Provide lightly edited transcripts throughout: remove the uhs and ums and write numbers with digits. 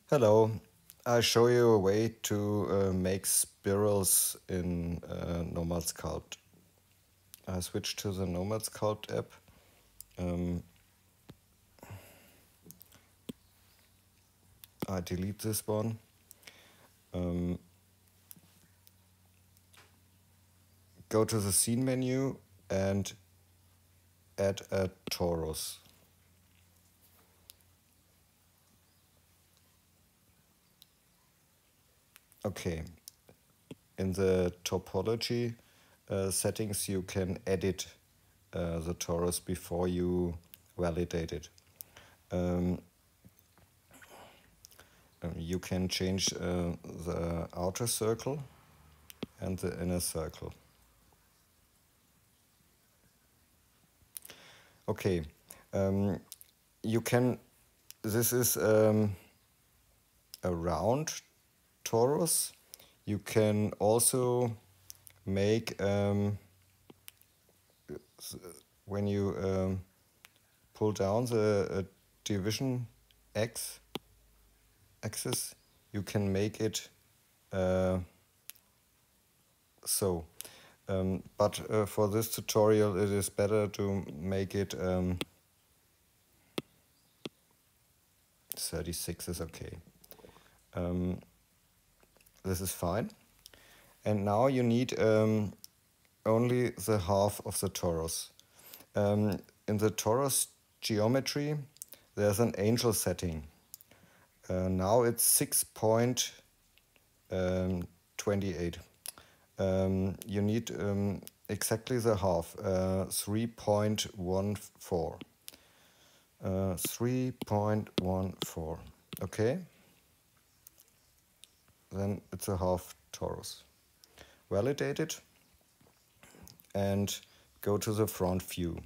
Hello, I show you a way to make spirals in Nomad Sculpt. I switch to the Nomad Sculpt app. I delete this one. Go to the scene menu and add a torus. Okay, in the topology settings you can edit the torus before you validate it. You can change the outer circle and the inner circle. Okay, you can, this is a round torus. You can also make, when you pull down the division axis, you can make it so. But for this tutorial it is better to make it 36 is okay. This is fine. And now you need only the half of the torus. In the torus geometry, there's an angel setting. Now it's 6.28. You need exactly the half, 3.14. 3.14. Okay. Then it's a half torus. Validate it and go to the front view.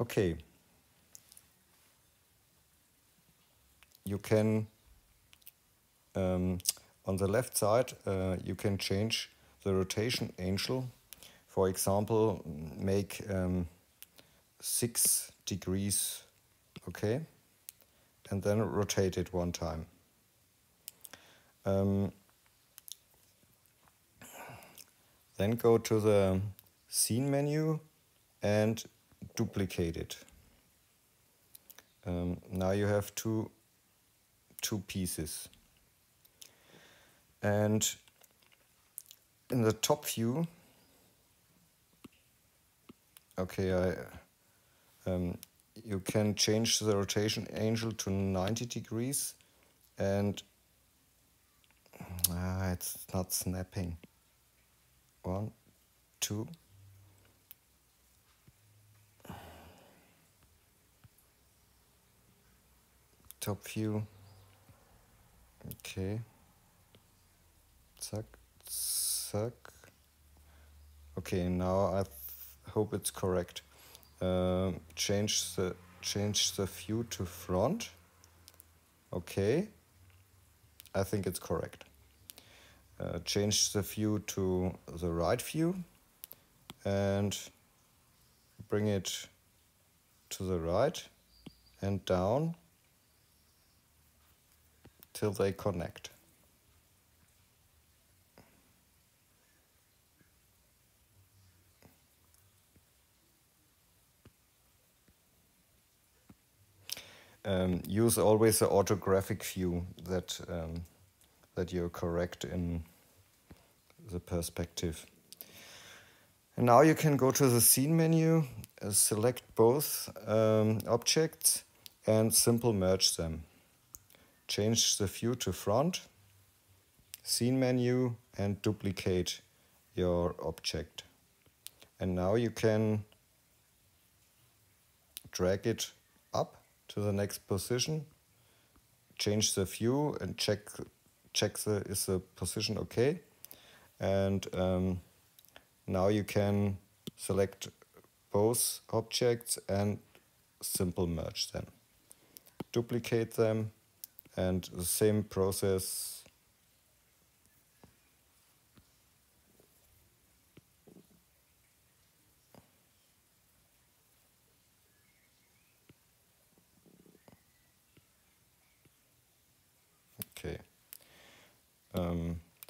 Okay. You can, on the left side, you can change the rotation angle. For example, make 6 degrees, okay? And then rotate it one time. Then go to the scene menu and duplicate it. Now you have two pieces. And in the top view, okay, you can change the rotation angle to 90 degrees and it's not snapping. 1, 2. Top view. Okay. Zack, zack. Okay, now I hope it's correct. Change the view to front. Okay. I think it's correct. Change the view to the right view and bring it to the right and down till they connect. Use always the orthographic view that you're correct in the perspective. And now you can go to the scene menu, select both objects and simple merge them. Change the view to front, scene menu, and duplicate your object. And now you can drag it up to the next position, change the view and check is the position okay. And now you can select both objects and simple merge them. Duplicate them and the same process .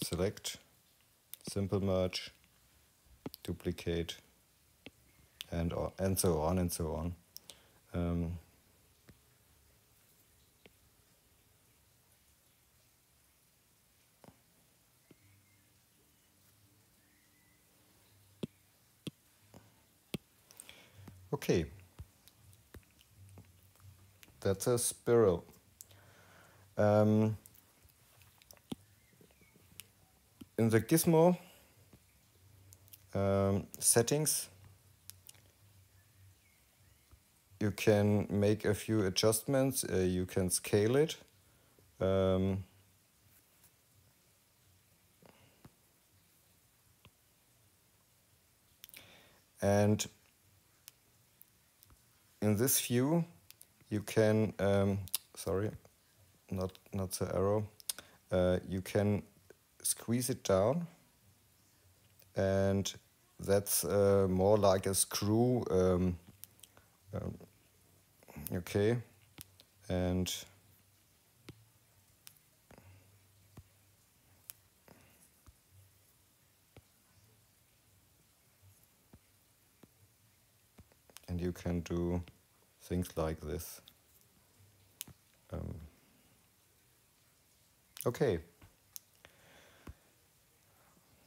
select, simple merge, duplicate, and so on and so on. Okay, that's a spiral. In the Gizmo settings, you can make a few adjustments. You can scale it. And in this view, you can, sorry, not the arrow, you can squeeze it down, and that's more like a screw. Okay, and you can do things like this. Okay.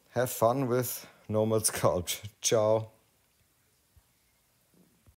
Have fun with Normal Sculpt. Ciao.